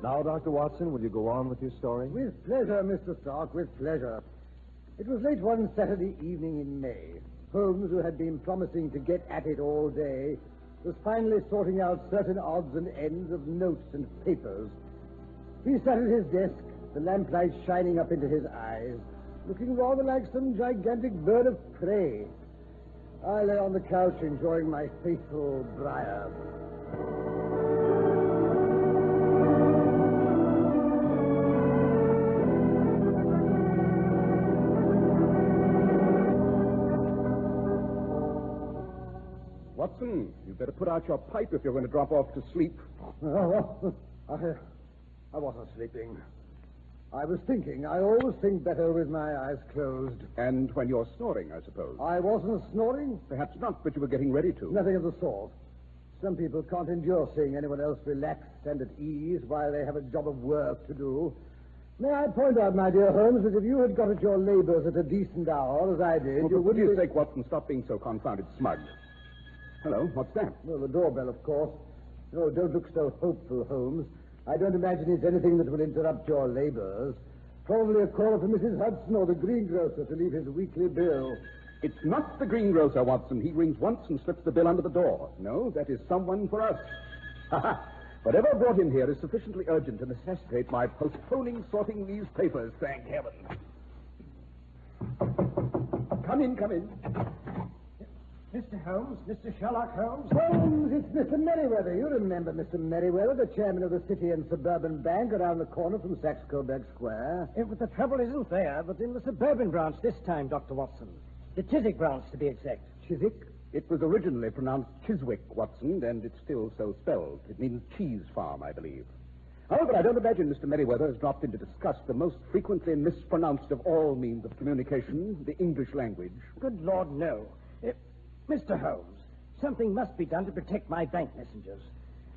Now, Dr. Watson, will you go on with your story? With pleasure, Mr. Stark, with pleasure. It was late one Saturday evening in May. Holmes, who had been promising to get at it all day, was finally sorting out certain odds and ends of notes and papers. He sat at his desk, the lamplight shining up into his eyes, looking rather like some gigantic bird of prey. I lay on the couch enjoying my faithful briar. Watson, you'd better put out your pipe if you're going to drop off to sleep. I wasn't sleeping. I was thinking. I always think better with my eyes closed. And when you're snoring, I suppose. I wasn't snoring? Perhaps not, but you were getting ready to. Nothing of the sort. Some people can't endure seeing anyone else relaxed and at ease while they have a job of work to do. May I point out, my dear Holmes, that if you had got at your labors at a decent hour, as I did, you wouldn't... For goodness sake, Watson, stop being so confounded smug. Hello, what's that? Well, the doorbell, of course. Oh, don't look so hopeful, Holmes. I don't imagine it's anything that will interrupt your labors. Probably a call from Mrs. Hudson or the greengrocer to leave his weekly bill. It's not the greengrocer, Watson. He rings once and slips the bill under the door. No, that is someone for us. Whatever brought him here is sufficiently urgent to necessitate my postponing sorting these papers, thank heaven. Come in, come in. Mr. Holmes, Mr. Sherlock Holmes. Holmes, it's Mr. Merriweather. You remember Mr. Merriweather, the chairman of the City and Suburban Bank around the corner from Saxe-Coburg Square? But the trouble isn't there, but in the suburban branch this time, Dr. Watson. The Chiswick branch, to be exact. Chiswick? It was originally pronounced Chiswick, Watson, and it's still so spelled. It means cheese farm, I believe. However, I don't imagine Mr. Merriweather has dropped in to discuss the most frequently mispronounced of all means of communication, the English language. Good Lord, no. Mr. Holmes, something must be done to protect my bank messengers.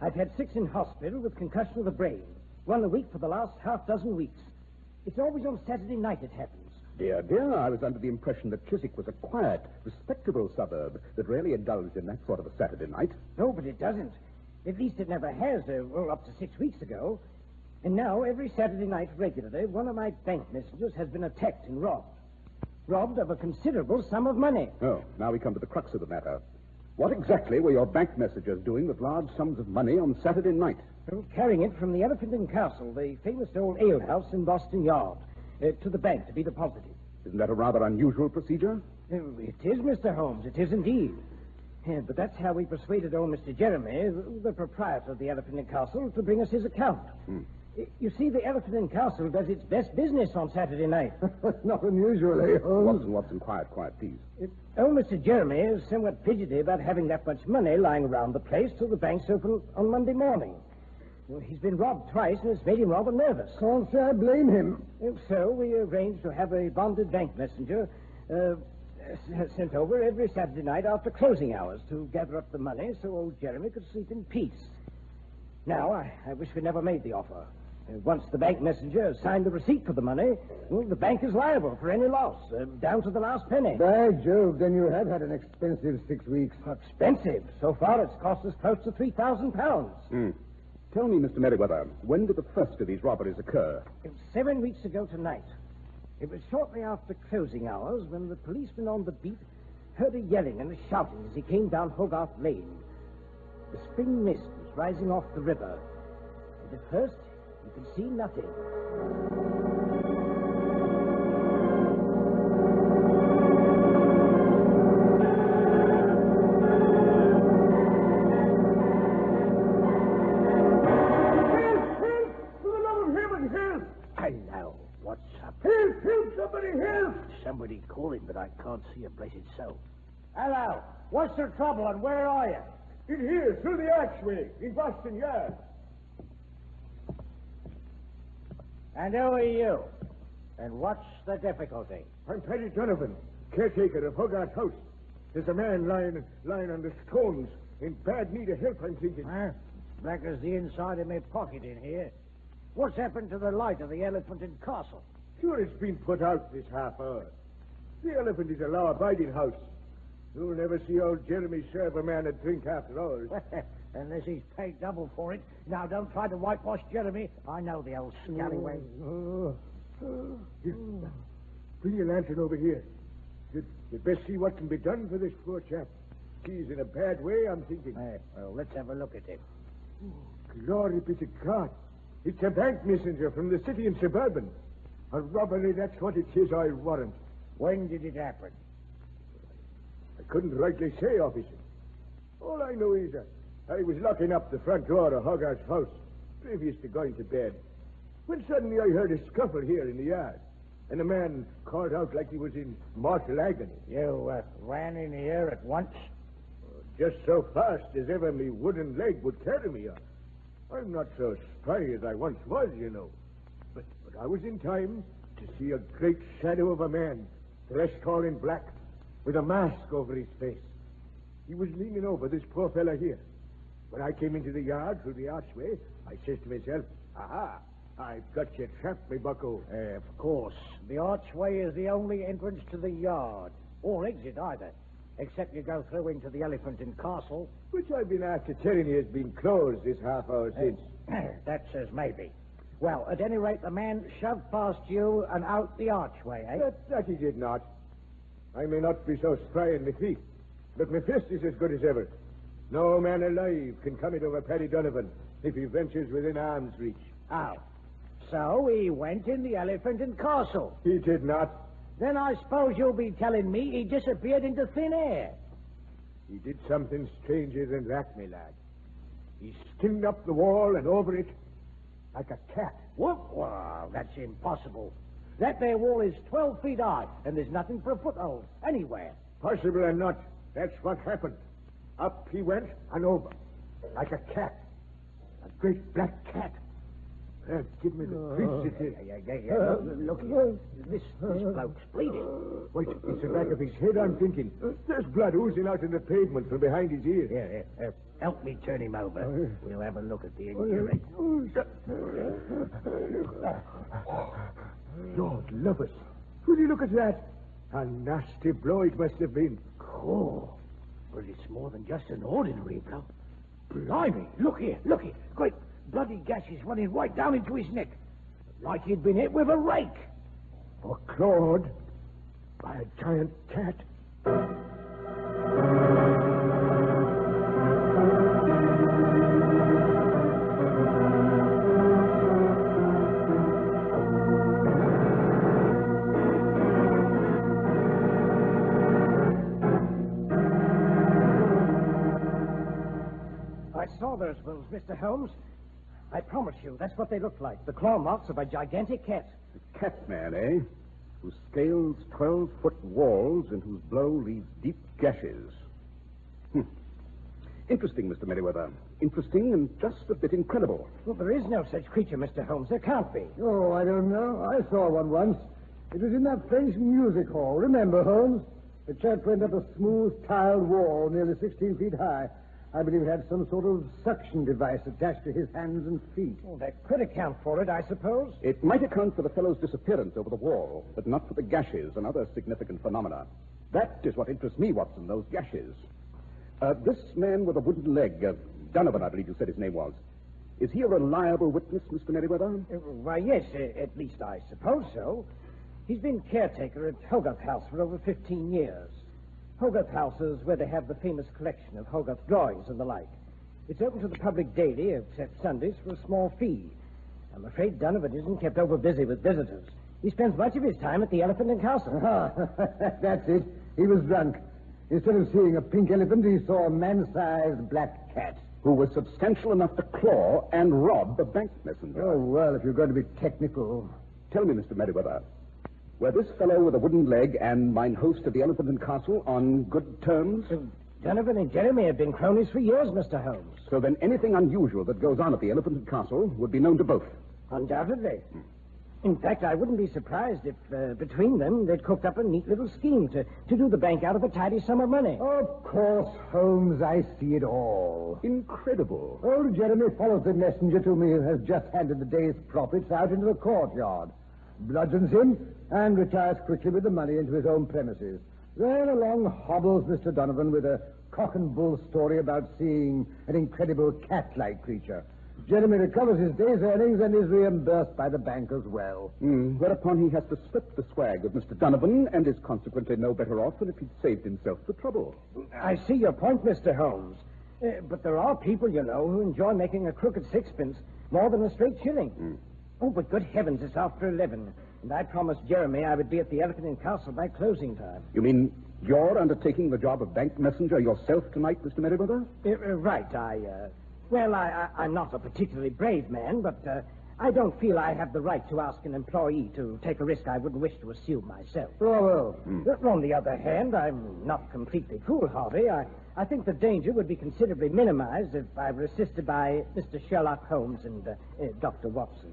I've had 6 in hospital with concussion of the brain. 1 a week for the last half-dozen weeks. It's always on Saturday night it happens. Dear, dear, I was under the impression that Chiswick was a quiet, respectable suburb that rarely indulged in that sort of a Saturday night. No, but it doesn't. At least it never has, up to 6 weeks ago. And now, every Saturday night regularly, one of my bank messengers has been attacked and robbed. Robbed of a considerable sum of money. Oh, now we come to the crux of the matter. What exactly were your bank messengers doing with large sums of money on Saturday night? Well, carrying it from the Elephant and Castle, the famous old alehouse in Boston Yard, to the bank to be deposited. Isn't that a rather unusual procedure? It is, Mr. Holmes, it is indeed. But that's how we persuaded old Mr. Jeremy, the proprietor of the Elephant and Castle, to bring us his account. You see, the Elephant and Castle does its best business on Saturday night. Not unusual, eh, Holmes? Watson, quiet, please. Old Mr. Jeremy is somewhat fidgety about having that much money lying around the place till the bank's open on Monday morning. Well, he's been robbed twice, and it's made him rather nervous. Can't say I blame him. So we arranged to have a bonded bank messenger sent over every Saturday night after closing hours to gather up the money so old Jeremy could sleep in peace. Now, I wish we never made the offer. Once the bank messenger has signed the receipt for the money, well, the bank is liable for any loss, down to the last penny. By Jove, then you have had an expensive 6 weeks. Expensive? So far, it's cost us close to £3,000. Tell me, Mr. Merriweather, when did the first of these robberies occur? It was 7 weeks ago tonight. It was shortly after closing hours when the policeman on the beat heard a yelling and a shouting as he came down Hogarth Lane. The spring mist was rising off the river, and at first you could see nothing. Hello, what's up? Help, somebody help! Somebody calling, but I can't see a blessed soul. Hello, what's the trouble and where are you? In here, through the archway, in Boston Yard. And who are you? And what's the difficulty? I'm Paddy Donovan, caretaker of Hogarth House. There's a man lying on the stones in bad need of help, I'm thinking. Black as the inside of my pocket in here. What's happened to the light of the Elephant and Castle? Sure, it's been put out this half hour. The Elephant is a law-abiding house. You'll never see old Jeremy serve a man a drink after all. Unless he's paid double for it. Now, don't try to whitewash Jeremy. I know the old scallywag. Here. Bring your lantern over here. You'd best see what can be done for this poor chap. He's in a bad way, I'm thinking. Well, let's have a look at him. Glory be to God. It's a bank messenger from the city in Suburban. A robbery, that's what it is, I warrant. When did it happen? I couldn't rightly say, officer. All I know is that I was locking up the front door of Hogarth's house previous to going to bed, when suddenly I heard a scuffle here in the yard, and a man called out like he was in mortal agony. You ran in here at once? Just so fast as ever me wooden leg would carry me on. I'm not so spry as I once was, you know. But I was in time to see a great shadow of a man, dressed all in black, with a mask over his face. He was leaning over this poor fella here. When I came into the yard through the archway, I says to myself, aha, I've got you trapped, me bucko. Of course. The archway is the only entrance to the yard, or exit either, except you go through into the Elephant and Castle. Which I've been after telling you has been closed this half hour since. That says maybe. Well, at any rate, the man shoved past you and out the archway, eh? That he did not. I may not be so spry in my feet, but my fist is as good as ever. No man alive can come it over Paddy Donovan if he ventures within arm's reach. Oh. So he went in the Elephant and Castle. He did not. Then I suppose you'll be telling me he disappeared into thin air. He did something stranger than that, me lad. He skinned up the wall and over it like a cat. What? Well, that's impossible. That there wall is 12 feet high, and there's nothing for a foothold anywhere. Possible or not, that's what happened. Up he went and over, like a cat. A great black cat. Give me the creeps it is. Yeah. Look here. This bloke's bleeding. Wait, it's the back of his head, I'm thinking. There's blood oozing out in the pavement from behind his ear. Here. Help me turn him over. We'll have a look at the injury. Lord love us. Will you look at that? A nasty blow it must have been. Oh, but it's more than just an ordinary blow. Blimey, look here. Great bloody gashes running right down into his neck. Like he'd been hit with a rake. Or clawed by a giant cat. I saw those wounds, Mr. Holmes. I promise you, that's what they look like. The claw marks of a gigantic cat. A cat man, eh? Who scales 12-foot walls and whose blow leaves deep gashes. Interesting, Mr. Merriweather. Interesting and just a bit incredible. Well, there is no such creature, Mr. Holmes. There can't be. Oh, I don't know. I saw one once. It was in that French music hall. Remember, Holmes? The chap went up a smooth tiled wall nearly 16 feet high. I believe it had some sort of suction device attached to his hands and feet. Well, that could account for it, I suppose. It might account for the fellow's disappearance over the wall, but not for the gashes and other significant phenomena. That is what interests me, Watson, those gashes. This man with a wooden leg, Donovan, I believe you said his name was. Is he a reliable witness, Mr. Merriweather? Why, yes, at least I suppose so. He's been caretaker at Hogarth House for over 15 years. Hogarth House is where they have the famous collection of Hogarth drawings and the like. It's open to the public daily, except Sundays, for a small fee. I'm afraid Donovan isn't kept over busy with visitors. He spends much of his time at the Elephant and Castle. That's it. He was drunk. Instead of seeing a pink elephant, he saw a man-sized black cat. Who was substantial enough to claw and rob a bank messenger. Oh, well, if you're going to be technical. Tell me, Mr. Merriweather, were this fellow with a wooden leg and mine host of the Elephant and Castle on good terms? Donovan and Jeremy have been cronies for years, Mr. Holmes. So then anything unusual that goes on at the Elephant and Castle would be known to both. Undoubtedly. In fact, I wouldn't be surprised if, between them, they'd cooked up a neat little scheme to do the bank out of a tidy sum of money. Of course, Holmes, I see it all. Incredible. Old Jeremy follows the messenger to me and has just handed the day's profits out into the courtyard, bludgeons him, and retires quickly with the money into his own premises. Then along hobbles Mr. Donovan with a cock and bull story about seeing an incredible cat-like creature. Jeremy recovers his day's earnings and is reimbursed by the bank as well. Whereupon he has to split the swag with Mr. Donovan and is consequently no better off than if he'd saved himself the trouble. I see your point, Mr. Holmes. But there are people, you know, who enjoy making a crooked sixpence more than a straight shilling. Oh, but good heavens, it's after 11. And I promised Jeremy I would be at the Elephant and Castle by closing time. You mean you're undertaking the job of bank messenger yourself tonight, Mr. Merriweather? Right. I'm not a particularly brave man, but I don't feel I have the right to ask an employee to take a risk I wouldn't wish to assume myself. Bravo. On the other hand, I'm not completely foolhardy. I think the danger would be considerably minimized if I were assisted by Mr. Sherlock Holmes and Dr. Watson.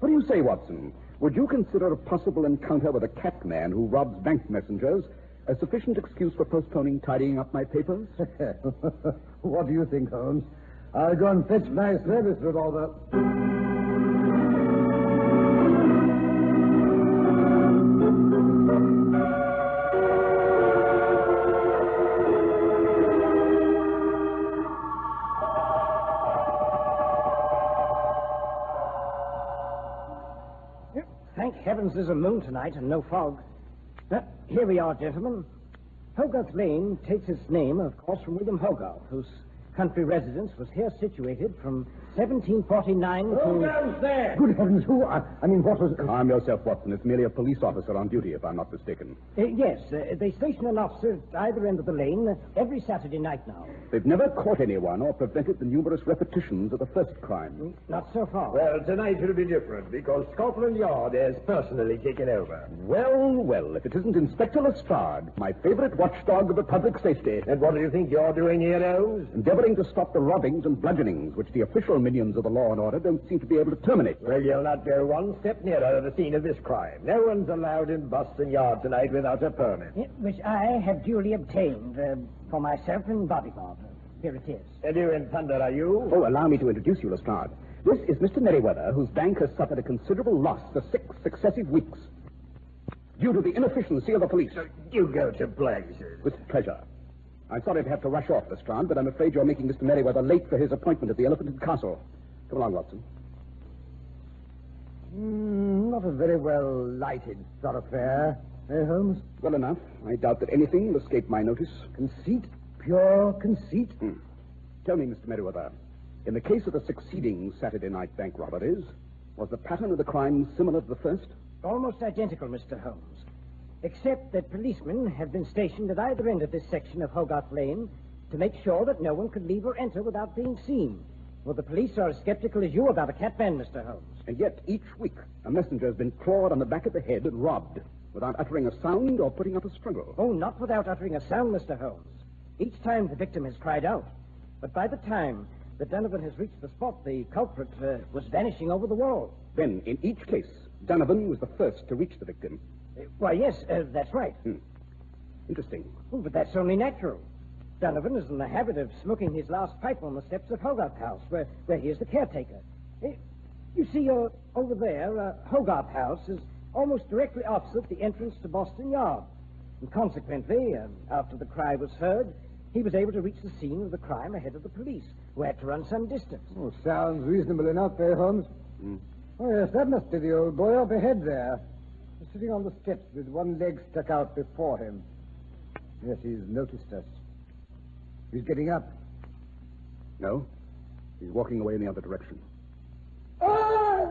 What do you say, Watson? Would you consider a possible encounter with a cat man who robs bank messengers a sufficient excuse for postponing tidying up my papers? What do you think, Holmes? I'll go and fetch my service revolver. Thank heavens there's a moon tonight and no fog. Here we are, gentlemen. Hogarth Lane takes its name, of course, from William Hogarth, whose country residence was here situated from 1749 to... Who goes there? Good heavens, who? I mean, what was... Calm yourself, Watson. It's merely a police officer on duty, if I'm not mistaken. Yes, they station an officer at either end of the lane every Saturday night now. They've never caught anyone or prevented the numerous repetitions of the first crime. Not so far. Well, tonight it'll be different, because Scotland Yard has personally taken over. Well, if it isn't Inspector Lestrade, my favorite watchdog of the public safety. And what do you think you're doing here, Holmes? Endeavoring to stop the robbings and bludgeonings, which the official minions of the law and order don't seem to be able to terminate. Well, you'll not go one step nearer the scene of this crime. No one's allowed in Boston Yard tonight without a permit. Which I have duly obtained for myself and bodyguard. Here it is. And you in thunder, are you? Oh, allow me to introduce you, Lestrade. This is Mr. Merriweather, whose bank has suffered a considerable loss for 6 successive weeks due to the inefficiency of the police. You go to blazes. With pleasure. I'm sorry to have to rush off, Lestrade, but I'm afraid you're making Mr. Merriweather late for his appointment at the Elephant and Castle. Come along, Watson. Not a very well lighted thoroughfare, eh, Holmes? Well enough. I doubt that anything will escape my notice. Conceit? Pure conceit? Tell me, Mr. Merriweather, in the case of the succeeding Saturday night bank robberies, was the pattern of the crime similar to the first? Almost identical, Mr. Holmes. Except that policemen have been stationed at either end of this section of Hogarth Lane to make sure that no one could leave or enter without being seen. Well, the police are as skeptical as you about a cat man, Mr. Holmes. And yet, each week, a messenger has been clawed on the back of the head and robbed without uttering a sound or putting up a struggle. Oh, not without uttering a sound, Mr. Holmes. Each time the victim has cried out. But by the time that Donovan has reached the spot, the culprit was vanishing over the wall. Then, in each case, Donovan was the first to reach the victim. Why, yes, that's right. Interesting. Oh, but that's only natural. Donovan is in the habit of smoking his last pipe on the steps of Hogarth House, where he is the caretaker. You see, over there, Hogarth House is almost directly opposite the entrance to Boston Yard. And consequently, after the cry was heard, he was able to reach the scene of the crime ahead of the police, who had to run some distance. Oh, sounds reasonable enough, eh, Holmes? Oh, yes, that must be the old boy up ahead there. He's sitting on the steps with one leg stuck out before him. Yes, he's noticed us. He's getting up. No. He's walking away in the other direction. Ah!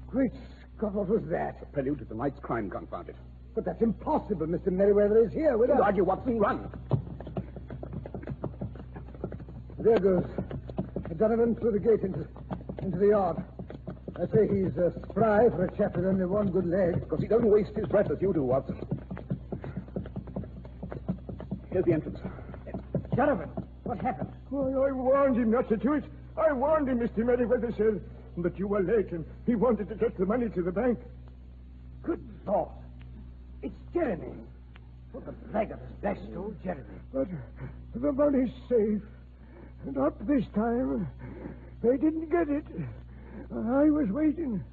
Great Scott, what was that? A prelude to tonight's crime, confound it. But that's impossible. Mr. Merriweather is here with us. Don't argue, Watson. Run. There goes Donovan through the gate into the yard. I say he's spry for a chap with only one good leg. Because he doesn't waste his breath as you do, Watson. Here's the entrance. Donovan, what happened? Well, I warned him not to do it. I warned him, Mr. Merriweather said, that you were late and he wanted to get the money to the bank. Good Lord. It's Jeremy. What the blackguard has dashed old Jeremy. But the money's safe. Not this time. They didn't get it. I was waiting.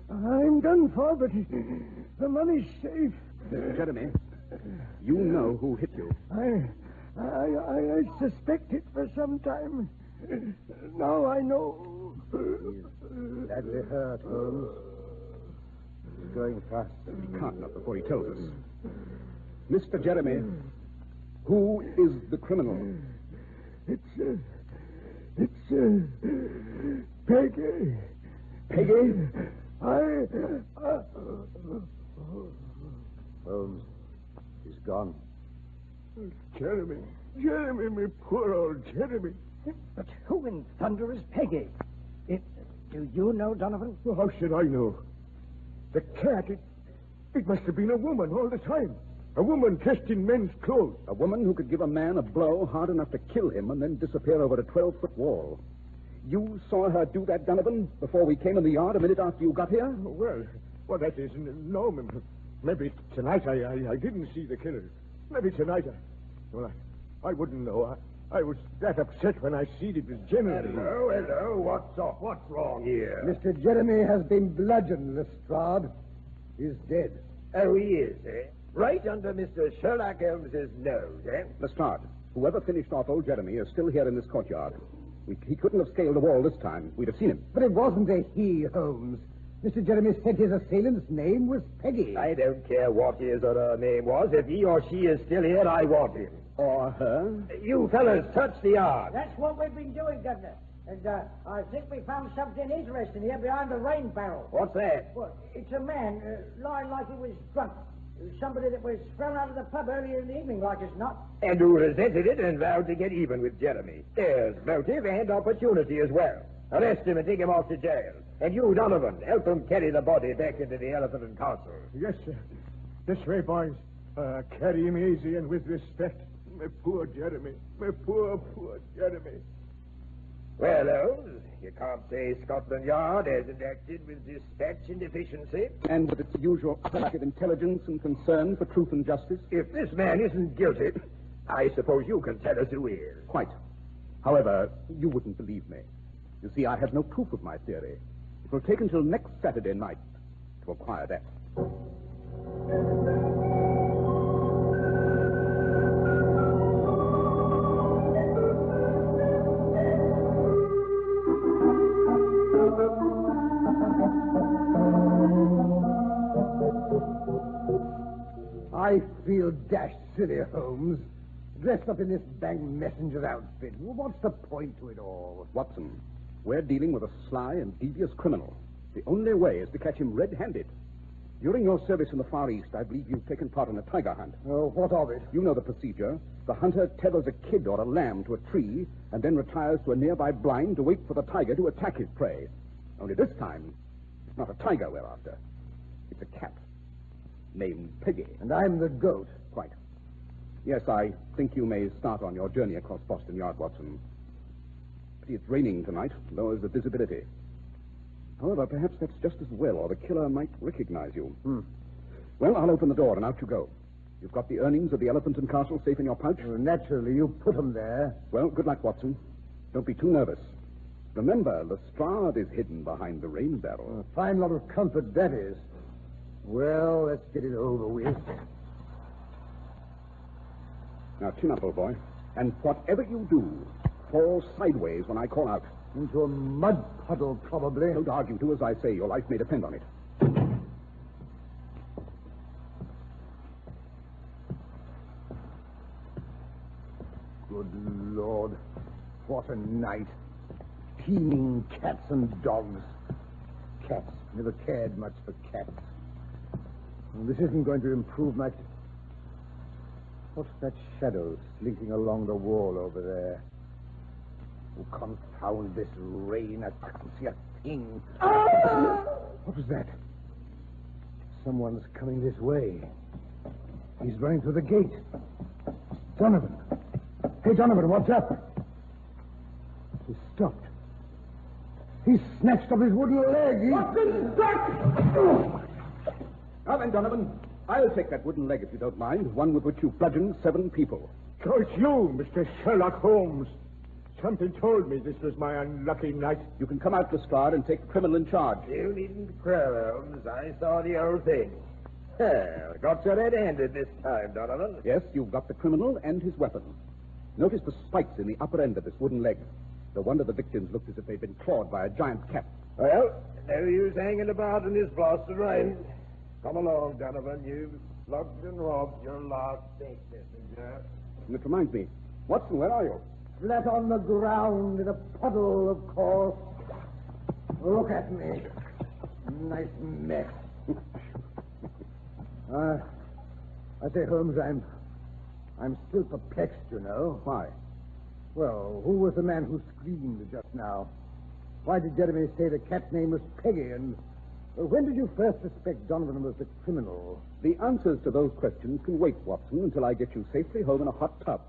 I'm done for, but the money's safe. Jeremy, you know who hit you. I suspected for some time. Now I know. He's badly hurt, Holmes. He's going fast. He can't not before he tells us. Mr. Jeremy, who is the criminal? It's Peggy. Peggy? Holmes, he's gone. Jeremy, my poor old Jeremy. But who in thunder is Peggy? Do you know, Donovan? Well, how should I know? The cat, it must have been a woman all the time. A woman dressed in men's clothes. A woman who could give a man a blow hard enough to kill him and then disappear over a 12-foot wall. You saw her do that, Donovan, before we came in the yard a minute after you got here? Well, that isn't. No, maybe tonight I didn't see the killer. Maybe tonight I wouldn't know. I was that upset when I seen it was Jeremy. Hello. What's up? What's wrong here? Mr. Jeremy has been bludgeoned, Lestrade. He's dead. Oh, he is, eh? Right under Mr. Sherlock Holmes's nose, eh? Lestrade, whoever finished off old Jeremy is still here in this courtyard. He couldn't have scaled the wall this time. We'd have seen him. But it wasn't a he, Holmes. Mr. Jeremy said his assailant's name was Peggy. I don't care what his or her name was. If he or she is still here, I want him. Or her? You fellas, touch the yard. That's what we've been doing, Governor. And I think we found something interesting here behind the rain barrel. What's that? Well, it's a man lying like he was drunk. Somebody that was thrown out of the pub earlier in the evening, like as not. And who resented it and vowed to get even with Jeremy. There's motive and opportunity as well. Arrest him and take him off to jail. And you, Donovan, help him carry the body back into the Elephant and Castle. Yes, sir. This way, boys. Carry him easy and with respect. My poor Jeremy. My poor Jeremy. Well, Holmes, you can't say Scotland Yard hasn't acted with dispatch and efficiency. And with its usual lack of intelligence and concern for truth and justice? If this man isn't guilty, I suppose you can tell us who is. Quite. However, you wouldn't believe me. You see, I have no proof of my theory. It will take until next Saturday night to acquire that. I feel dashed silly, Holmes. Dressed up in this bank messenger's outfit. What's the point to it all? Watson, we're dealing with a sly and devious criminal. The only way is to catch him red-handed. During your service in the Far East, I believe you've taken part in a tiger hunt. Oh, what of it? You know the procedure. The hunter tethers a kid or a lamb to a tree and then retires to a nearby blind to wait for the tiger to attack his prey. Only this time, it's not a tiger we're after. It's a cat named Peggy. And I'm the goat. Quite. Yes, I think you may start on your journey across Boston Yard, Watson. Pity it's raining tonight, lowers the visibility. However, perhaps that's just as well, or the killer might recognize you. Well, I'll open the door and out you go. You've got the earnings of the Elephant and Castle safe in your pouch? Well, naturally, you put them there. Well, good luck, Watson. Don't be too nervous. Remember, Lestrade is hidden behind the rain barrel. A fine lot of comfort that is. Well, let's get it over with. Now, chin up, old boy. And whatever you do, fall sideways when I call out. Into a mud puddle, probably. Don't argue. Do as I say. Your life may depend on it. Good Lord. What a night. Teeming cats and dogs. Cats. Never cared much for cats. Well, this isn't going to improve much. What's that shadow slinking along the wall over there? Oh, confound this rain. I can't see a thing. What was that? Someone's coming this way. He's running through the gate. Donovan. Hey, Donovan, what's up? He's stopped. He's snatched up his wooden leg. Watson, back! Now then, Donovan, I'll take that wooden leg if you don't mind, one with which you bludgeoned 7 people. So it's you, Mr. Sherlock Holmes. Something told me this was my unlucky night. You can come out, Lestrade, and take the criminal in charge. You needn't crow, Holmes. I saw the whole thing. Well, got you red-handed this time, Donovan. Yes, you've got the criminal and his weapon. Notice the spikes in the upper end of this wooden leg. No wonder the victims looked as if they'd been clawed by a giant cat. Well, no use hanging about in this blasted rain. Come along, Donovan. You've slugged and robbed your last bank messenger. And it reminds me, Watson, where are you? Flat on the ground in a puddle, of course. Look at me. Nice mess. I say, Holmes, I'm still perplexed, you know. Why? Well, who was the man who screamed just now? Why did Jeremy say the cat's name was Peggy? And when did you first suspect Donovan was the criminal? The answers to those questions can wait, Watson, until I get you safely home in a hot tub.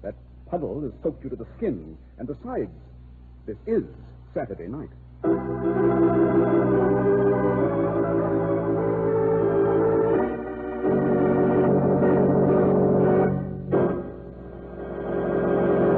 That puddle has soaked you to the skin. And besides, this is Saturday night.